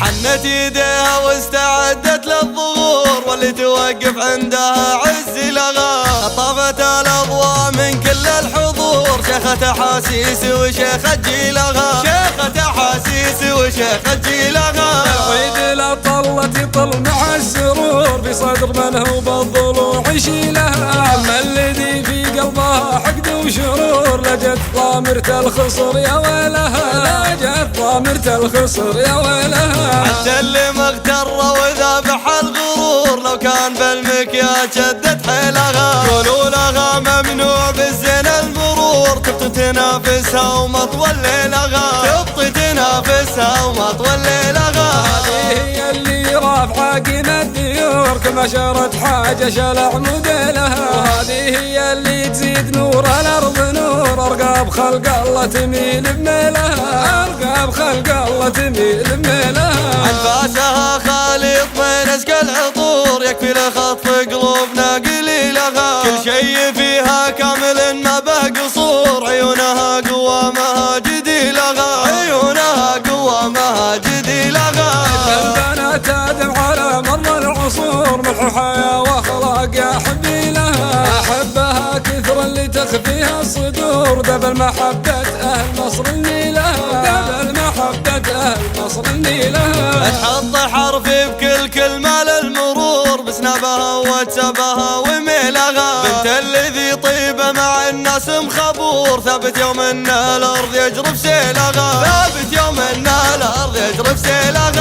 حنت يديها واستعدت للظهور، واللي توقف عندها عز لغا. طافت الاضواء من كل الحضور، شيخة احاسيس وشيخة جيلها، شيخة احاسيس وشيخة جيلها. العيد لا طلت يطل مع السرور، بصدر من هو بالضلوع يشيلها. اما الذي في قلبها حقد وشرور، لجت ضامرة الخصر يا ويلها، لجت ضامرة الخصر يا ويلها. حتى اللي مغتر وذابح الغرور، لو كان بالمكياج شدت حيلها. قولوا لها ممنوع بالزين المرور، تبطي تنافسها وما تولي لها، تبطي تنافسها وما تولي لها. هذه هي اللي رافعة قيمة الديور، كما شرت حاجة شلع موديلها. وهذه هي اللي تزيد نور الأرض نور، أرقاب خلق الله تميل بميلها، أرقاب خلق الله تميل بميلها. أنفاسها خالط بين أزكى العطور، يكفي لخطف قلوبنا قليلها. كل شيء فيها كامل ما به قصور، عيونها قوامها جديلها، عيونها قوامها جديلها. البنات آدم على مر العصور، ملح حياة واخلاق يا حبي لها. احبها كثر اللي تخفيها الصدور، دبل محبة اهل مصر النيلها، دبل محبة اهل مصر النيلها. تحط حرف بكل كلمة للمرور، بسنابها وتسبها وميلها. بنت الذي طيبة مع الناس مخبور، ثابت يوم ان الارض يجرف سيلها، ثابت يوم ان الارض يجرف سيلها.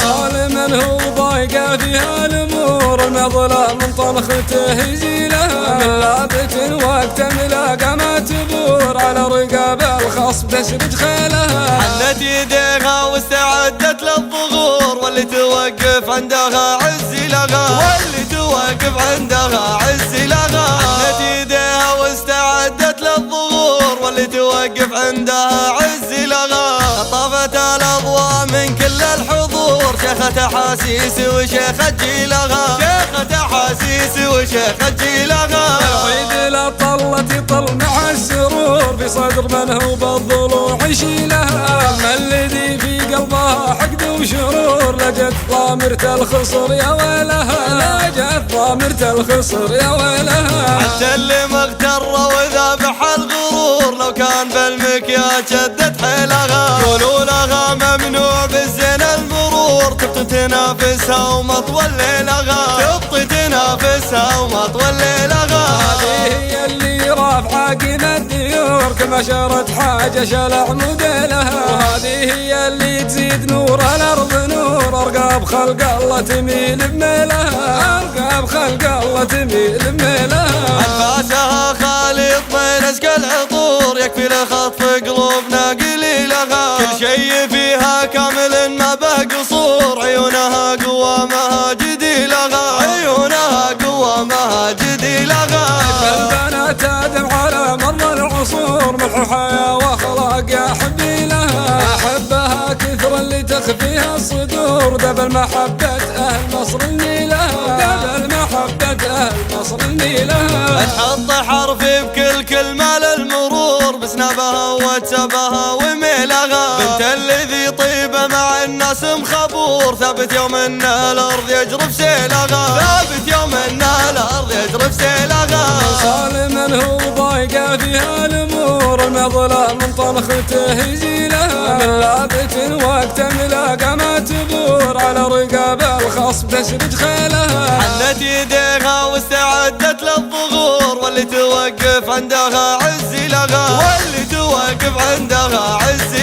صالما هو ضايقة فيها الامور، المظلة من طنخته يزيلها. من لابت وقت ملاقى ما تبور، على رقاب الخصب تسرج خيلها. حنت يديها واستعدت للظهور، واللي توقف عندها عز لها، واللي توقف عندها عز لها. حنت يديها واستعدت للظهور، واللي توقف عندها عز لها. طافت الاضواء من كل الحضور، شيخة احاسيس وشيخة جيلها، شيخة احاسيس وشيخة جيلها. العيد لا طلت يطل مع السرور، بصدر من هو بالضلوع يشيلها. اما الذي في قلبها حقد وشرور، لجت ضامرة الخصر يا ويلها، لجت ضامرة الخصر يا ويلها. حتى اللي مغتر وذابح الغرور، لو كان بالمكياج شدت حيلها. قولوا لها ممنوع بالزين المرور، تبطي تنافسها وما تولي لها، تبطي تنافسها وما تولي لها. هذه هي اللي رافعة قيمة الديور، كما شرت حاجة شلع موديلها. وهذه هي اللي تزيد نور الأرض نور، أرقاب خلق الله تميل بميلها، أرقاب خلق الله تميل بميلها. أنفاسها خالط بين أزكى العطور، يكفي لخطف قلوبنا قليلها. كل شيء فيها كامل ما به قصور، عيونها قوامها جديلها، عيونها قوامها جديلها. البنات آدم على مر العصور، ملح حياة واخلاق يا حبي لها. احبها كثر اللي تخفيها الصدور، دبل محبة اهل مصر النيلها، دبل محبة اهل مصر النيلها. تحط حرف بكل كلمة للمرور، بسنابها وتسبها وميلها. بنت الذي طيبة مع الناس مخبور، ثابت يوم ان الارض يجرف سيلها، ثابت يوم ان الارض يجرف سيلها. صالما هو ضايقة فيها الامور، المظلة من طنخته يزيلها. من لابت وقت ملاقى ما تبور، على رقاب الخصب تسرج خيلها. حنت يديها واستعدت للظهور، واللي توقف عندها عز لها، واللي توقف عندها عز